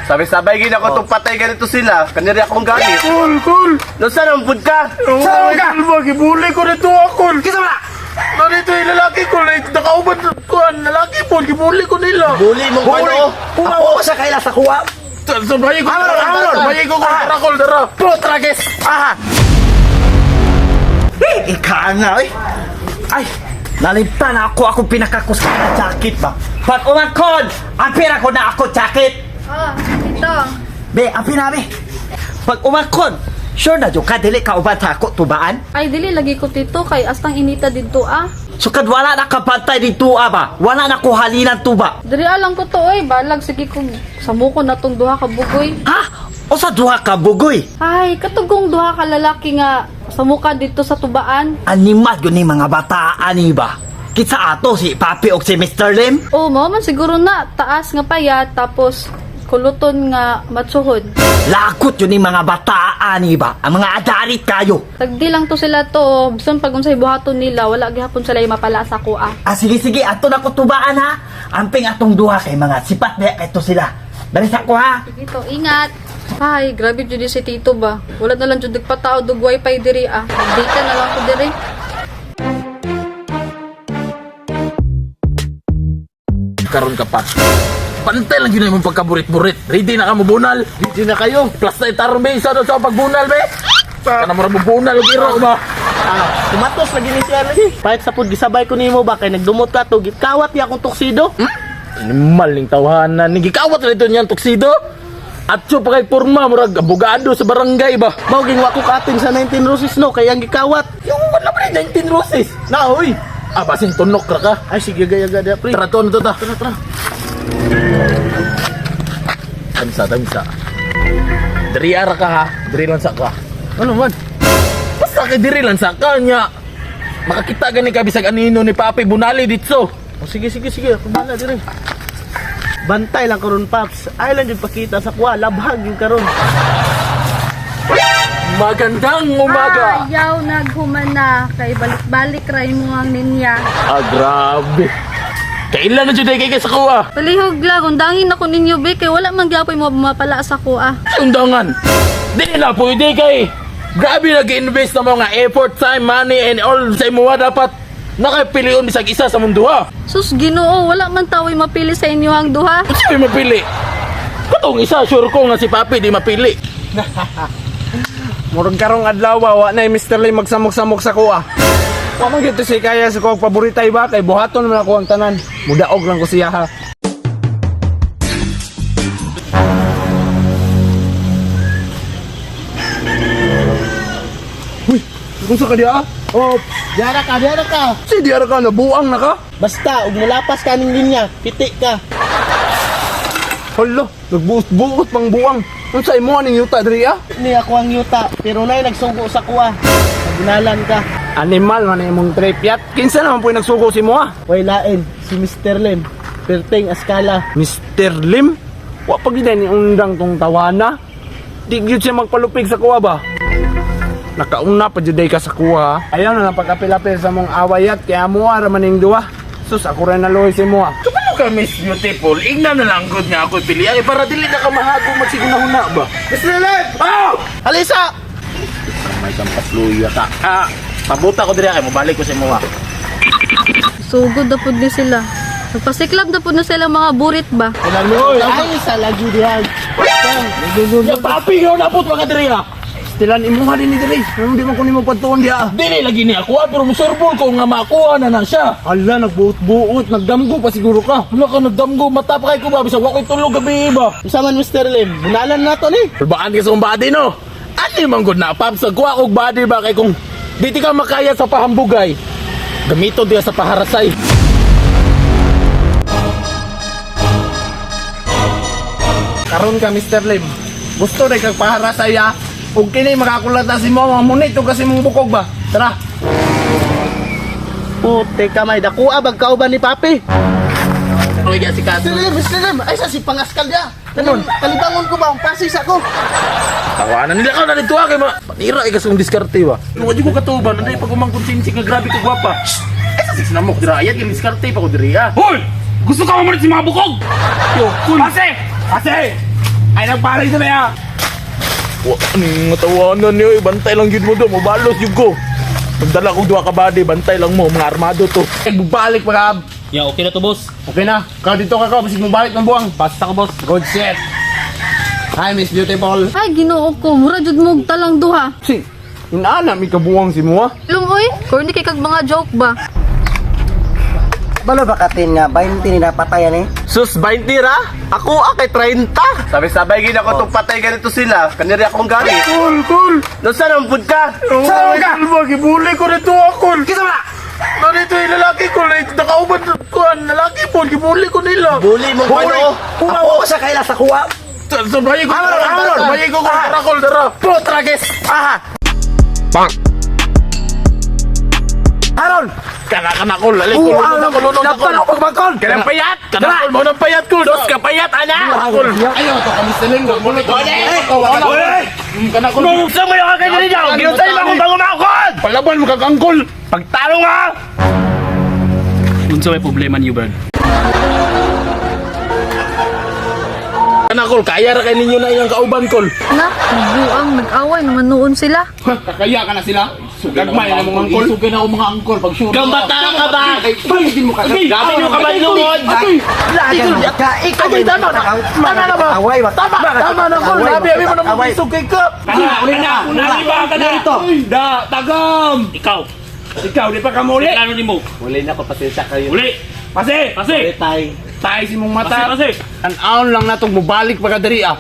Sabay-sabay gina ko itong patay ganito sila. Kaniri akong gamit. Kul. Doon saan ang food ka? Saan ka? Gibuli ko nito ako. Kisa mo na! Narito yung lalaki ko. Nakauban ko ang lalaki po. Gibuli ko nila. Buli mong ano? Ako sa kaila sa kuha. Sabayin ko. Sabayin ko kung karakol. Dara. Putragis! Aha! Ika nga eh. Ay, nalimtan ako pinakakus ka na jacket ba? Pag umangkod, ang pera ko na ako jacket. Oh, ito. Be, ang pera be. Pag umangkod, sure na ka dili ka uban sa ako tubaan? Ay, dili, lagi ko dito kay astang inita dito ah. So kad wala na kapantay dito ba? Wala na ko halinan tuba. Diri alam ko to oy, balag sige kung samuko na tong duha ka bugoy. Ha? O sa duha ka bugoy? Ay, katugong duha ka lalaki nga samuka dito sa tubaan. Animat yun ni mga bataan ni ba? Kitsa ato si Papi o si Mr. Lim? Oh, mao man siguro na taas nga payat tapos kuluton nga matsuhod. Lakot yun ni mga bataan ni ba? Ang mga adarit kayo. Tagdi lang to sila to. Bisan pag unsay buhaton nila, wala gihapon sila yung mapala sa kuha. Sige, ato na ko tubaan ha. Amping atong duha kay mga sipat na kay to sila. Dali sa ko ha. Sige to, ingat. Ay, grabe jud si Tito ba. Wala na lang jud nagpatao dug wifi diri ah. Data na lang ko diri. Karon ka pa. Pantay lang yun yung pagkaburit-burit. Ready na ka mo bunal. Hindi na kayo. Plus na itarong be. Isa daw sa pagbunal be. Kana mo mo bunal. Giro ba? Tumatos lagi ni siya lagi. Kahit sa pud gisabay ko nimo ba kay nagdumot ka to, gikawat ya akong tuksido. Animal ning tawanan. Nigikawat na ito niyang tuksido. At siya pa kay porma. Murag abogado sa barangay ba? Mao gingwa ko kating sa 19 roses no kay ang gikawat. Yung wala pa rin 19 roses. Na hoy. Ah, basing tunok ra ka. Ay sige gaya-gaya da pre. Tara to na to ta. Tara. Tamsa. Diri ara ka ha. Diri lang sa ka. Ano man? Basta kay diri lang sa ka nya. Makakita gani ka bisag anino ni Papi bunali dito. O sige. Ako bala dire. Bantay lang karon paps. Ay lang jud pakita sa kuha labhag yung karon. Magandang umaga. Ayaw naghumana kay balik-balik ray mo ang ninya. Ah, grabe. Kailan na jud kay sa kuha? Palihog lang, undangin ako ninyo be kay wala man gyapon mo mapala sa kuha. Undangan. Di na pwede kay. Grabe nag-invest na mga effort, time, money, and all sa imo dapat nakapilion bisag isa sa mundo ha. Sus Ginoo, wala man tawoy mapili sa inyo ang duha. Sino mapili? Katong isa, sure ko nga si Papi di mapili. Murag karong adlaw wa na Mr. Lim magsamok-samok sa kuha. Wa man gito si kaya sa kuha paboritay ba kay buhaton man ako ang tanan. Mudaog lang ko siya ha. Uy, kung ka diya? Oh, diara ka. Si diara ka nabuang na ka? Basta ug mulapas ka ning linya, piti ka. Hala, nagbuot pang buang. Unsa imo aning yuta diri ah? Ni ako ang yuta, pero nay nagsugo sa kuha. Nagunalan ka. Animal man imong trip yat. Kinsa naman po nagsugo si mo ah? Way lain, si Mr. Lim. Perting Askala. Mr. Lim? Wa pag ni undang tong tawana. Di gyud siya magpalupig sa kuha ba? Nakauna pa juday ka sa kuha. Ayaw na lang pagkapil-apil sa mong awayat kaya mo ara maning duwa. Sus ako rin naluoy si mo ah. Kapalo ka, Miss Beautiful? Ingnan na lang good nga ako pili. Ay, para dili na ka mahago magsigunahuna ba? Mr. Lim! Oh! Alisa! May kampasluya ka. Ah, pabuta ko diri kay mo balik ko sa imo ha. Sugod na pud ni sila. Nagpasiklab na pud na sila mga burit ba. Ay, sa lagi diyan. Ya Papi, yo napot mga diri ha. Tilan imuha din ni diri. Hindi man ko nimo pagtuon diha. Dili lagi ni ako pero musurbol ko nga makuha na siya. Ala, nagbuot-buot, nagdamgo pa siguro ka. Wala ka nagdamgo, mata pa kay ko ba bisag wa koy tulog gabi ba. Isa man Mr. Lim, bunalan na to ni. Baan ka sa kong body no? Ano man good na paps, kuha kong body ba kay kung di ka makaya sa pahambugay. Gamito diya sa paharasay. Karon ka Mr. Lim. Gusto rin kag pahara saya. Ug kini makakulata si mo, mamunit to kasi mong bukog ba. Tara. Puti kamay dako abag kauban ni Papi. Uy, si Kato. Mr. Lim, ay sa si pangaskal dia. Kanon, kalibangon ko ba ang pasis ako? Tawanan nila ka na dito kay ma. Panira ay kasong diskarte ba. Ano di ko katuban, nanday pag umangkon sinsig nga grabe ka gwapa. Ay sa six namok dira ayat yung diskarte pa ko diri ha. Hoy! Gusto ka mamunit si mga bukog? Yo, kun. Ase! Ay, nagparay sa niya. Wa ning tawanan niyo, bantay lang yun mo do, mabalos yun ko. Magdala ko duha ka body, bantay lang mo, mga armado to. Nagbalik pa ka. Ya, okay na to, boss. Okay na. Ikaw dito ka, basig mo balik ng buwang. Basta ko, boss. Good shit. Hi, Miss Beautiful. Ay, ginoo ko. Mura jud mo og talang duha. Si, inaana, may kabuwang si Mua. Lumoy, corny kay kag mga joke ba? Balo ba katin nga, 20 ni napatayan eh? Sus, 20 ra? Ako, akay 30. Sabi-sabay gina ko itong patay ganito sila. Kaniri akong gani. Cool. Nasaan ang food ka? Saan ka? Magibuli ko nito ako. Kisa mo na! Narito yung lalaki ko, like, nakauban ko, lalaki po, gibuli ko nila. Buli mo ko ano? Ako sa kaila sa kuwa. Sabayin ko, sabayin ko, karakol, dara. Putragis! Aha! Bang! Haron! Kanakol, lalik ko, lunod ako. Pagmangkol! Kanang payat! Kanakol mo ng payat ko! Dos ka payat, ana! Kanakol! Ayaw, ito kami siling. Mulot ko. Kanakol! Gusto mo yung kagay ninyo! Ginutay mo akong bangumakon! Palaban mo kagangkol! Pagtalo nga! Unsa may problema niyo, Brad? Kanakol, kaya ra kay ninyo na ilang kauban kol. Na, nagbuang, nag-away naman noon sila. Kakaya ka na sila. Gagmay na mong angkol. Isugan ako mga angkol pag sure. Gambata ka ba? Pagigin mo ka. Gabi mo ka ba lungod? Ikaw, tama na. Tama na ba? Away ba? Tama na kol, labi mo na Away. mag-isog kay ka. Uli na! Naliba ka na ito! Da, tagam! Ikaw, Ikaw, di pa ka muli. plano ni mo. Uli na, papasensya kayo. Uli! Pase! Pase! Tay. Tay si mong Pase, mata. pase! An-aon lang na itong mubalik pa ka diri ah.